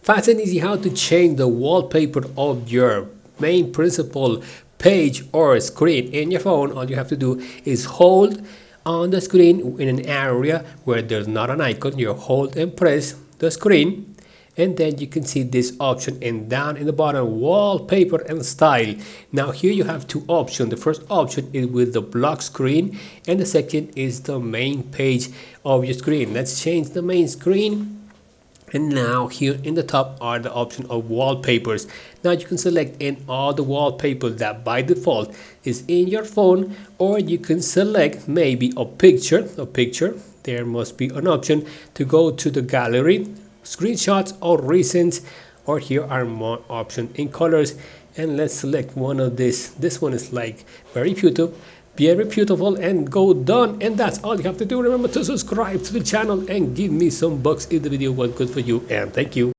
Fast and easy how to change the wallpaper of your main principal page or screen in your phone. All you have to do is hold on the screen in an area where there's not an icon. You hold and press the screen, and then you can see this option, and down in the bottom, wallpaper and style. Now here you have two options. The first option is with the block screen, and the second is the main page of your screen. Let's change the main screen. And now here in the top are the option of wallpapers. Now you can select in all the wallpapers that by default is in your phone, or you can select maybe a picture. There must be an option to go to the gallery, screenshots or recent, or here are more options in colors. And let's select one of this one is like very beautiful and go done. And that's all you have to do. Remember to subscribe to the channel and give me some bucks if the video was good for you, and thank you.